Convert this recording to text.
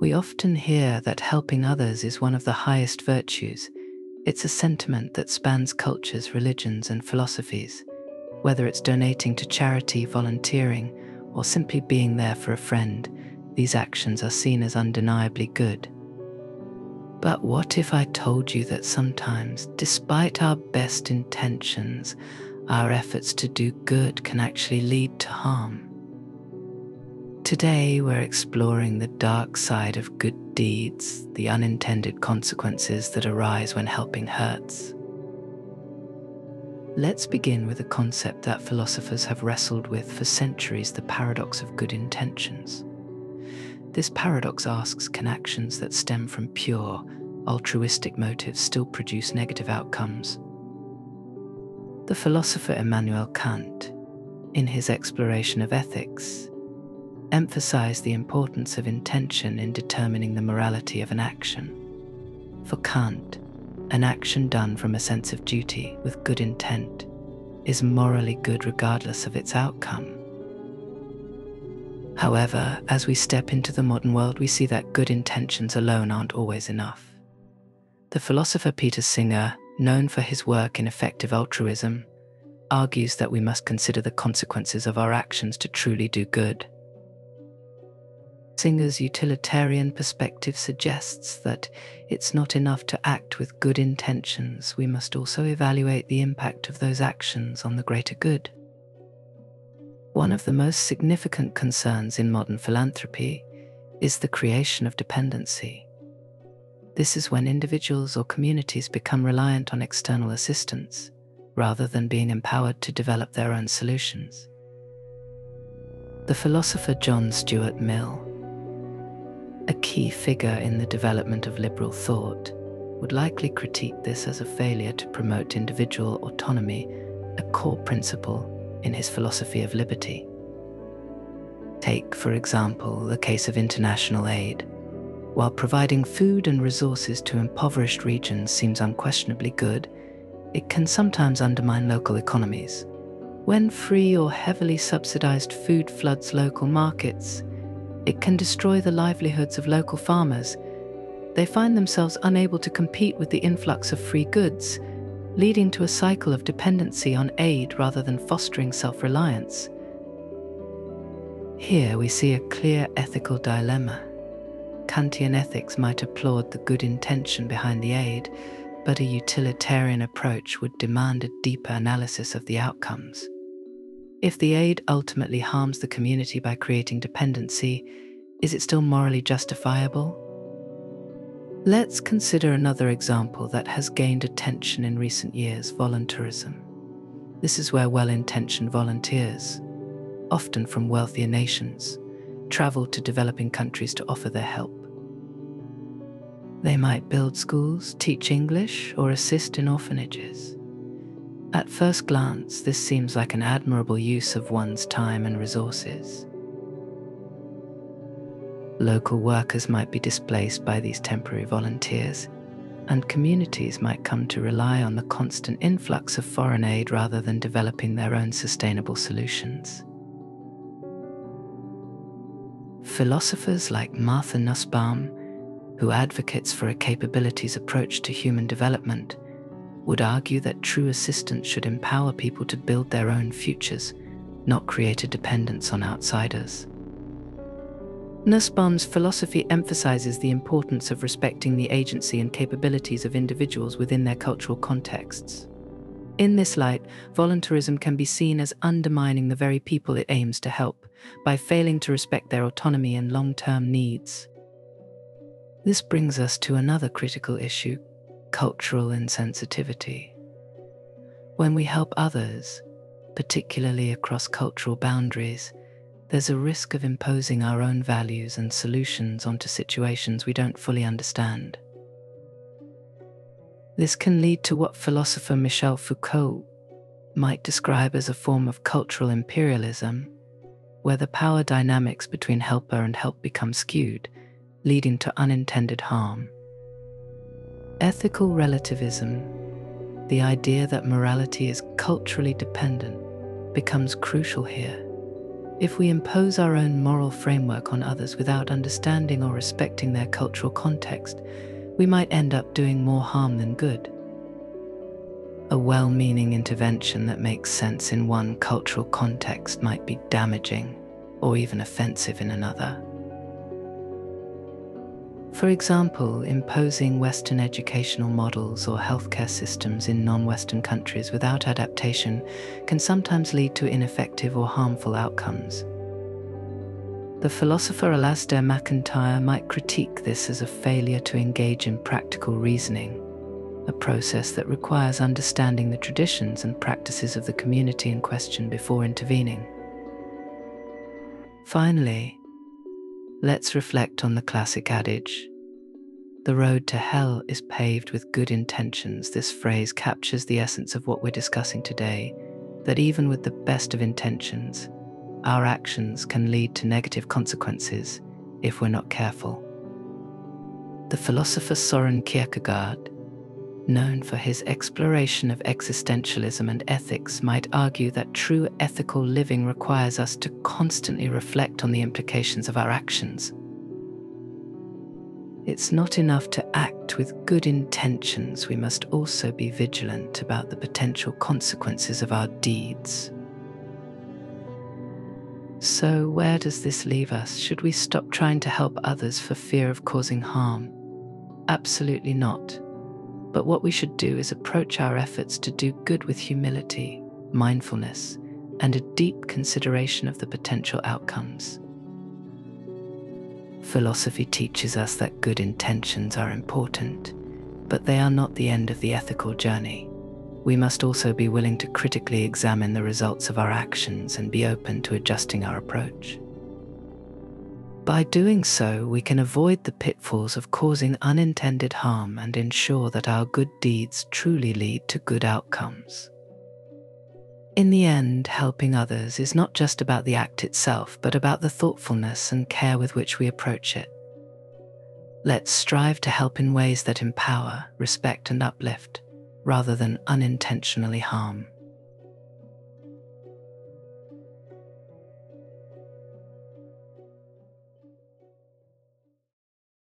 We often hear that helping others is one of the highest virtues. It's a sentiment that spans cultures, religions, and philosophies. Whether it's donating to charity, volunteering, or simply being there for a friend, these actions are seen as undeniably good. But what if I told you that sometimes, despite our best intentions, our efforts to do good can actually lead to harm? Today, we're exploring the dark side of good deeds, the unintended consequences that arise when helping hurts. Let's begin with a concept that philosophers have wrestled with for centuries: the paradox of good intentions. This paradox asks, can actions that stem from pure, altruistic motives still produce negative outcomes? The philosopher Immanuel Kant, in his exploration of ethics, emphasized the importance of intention in determining the morality of an action. For Kant, an action done from a sense of duty with good intent is morally good regardless of its outcome. However, as we step into the modern world, we see that good intentions alone aren't always enough. The philosopher Peter Singer, known for his work in effective altruism, argues that we must consider the consequences of our actions to truly do good. Singer's utilitarian perspective suggests that it's not enough to act with good intentions. We must also evaluate the impact of those actions on the greater good. One of the most significant concerns in modern philanthropy is the creation of dependency. This is when individuals or communities become reliant on external assistance, rather than being empowered to develop their own solutions. The philosopher John Stuart Mill, a key figure in the development of liberal thought, would likely critique this as a failure to promote individual autonomy, a core principle in his philosophy of liberty. Take, for example, the case of international aid. While providing food and resources to impoverished regions seems unquestionably good, it can sometimes undermine local economies. When free or heavily subsidized food floods local markets, it can destroy the livelihoods of local farmers. They find themselves unable to compete with the influx of free goods, leading to a cycle of dependency on aid rather than fostering self-reliance. Here we see a clear ethical dilemma. Kantian ethics might applaud the good intention behind the aid, but a utilitarian approach would demand a deeper analysis of the outcomes. If the aid ultimately harms the community by creating dependency, is it still morally justifiable? Let's consider another example that has gained attention in recent years: voluntarism. This is where well-intentioned volunteers, often from wealthier nations, travel to developing countries to offer their help. They might build schools, teach English, or assist in orphanages. At first glance, this seems like an admirable use of one's time and resources. Local workers might be displaced by these temporary volunteers, and communities might come to rely on the constant influx of foreign aid rather than developing their own sustainable solutions. Philosophers like Martha Nussbaum, who advocates for a capabilities approach to human development, would argue that true assistance should empower people to build their own futures, not create a dependence on outsiders. Nussbaum's philosophy emphasizes the importance of respecting the agency and capabilities of individuals within their cultural contexts. In this light, voluntarism can be seen as undermining the very people it aims to help, by failing to respect their autonomy and long-term needs. This brings us to another critical issue: cultural insensitivity. When we help others, particularly across cultural boundaries, there's a risk of imposing our own values and solutions onto situations we don't fully understand. This can lead to what philosopher Michel Foucault might describe as a form of cultural imperialism, where the power dynamics between helper and help become skewed, leading to unintended harm. Ethical relativism, the idea that morality is culturally dependent, becomes crucial here. If we impose our own moral framework on others without understanding or respecting their cultural context, we might end up doing more harm than good. A well-meaning intervention that makes sense in one cultural context might be damaging or even offensive in another. For example, imposing Western educational models or healthcare systems in non-Western countries without adaptation can sometimes lead to ineffective or harmful outcomes. The philosopher Alasdair MacIntyre might critique this as a failure to engage in practical reasoning, a process that requires understanding the traditions and practices of the community in question before intervening. Finally, let's reflect on the classic adage, "The road to hell is paved with good intentions." This phrase captures the essence of what we're discussing today, that even with the best of intentions, our actions can lead to negative consequences if we're not careful. The philosopher Søren Kierkegaard, known for his exploration of existentialism and ethics, might argue that true ethical living requires us to constantly reflect on the implications of our actions. It's not enough to act with good intentions, we must also be vigilant about the potential consequences of our deeds. So, where does this leave us? Should we stop trying to help others for fear of causing harm? Absolutely not. But what we should do is approach our efforts to do good with humility, mindfulness, and a deep consideration of the potential outcomes. Philosophy teaches us that good intentions are important, but they are not the end of the ethical journey. We must also be willing to critically examine the results of our actions and be open to adjusting our approach. By doing so, we can avoid the pitfalls of causing unintended harm and ensure that our good deeds truly lead to good outcomes. In the end, helping others is not just about the act itself, but about the thoughtfulness and care with which we approach it. Let's strive to help in ways that empower, respect, and uplift, rather than unintentionally harm.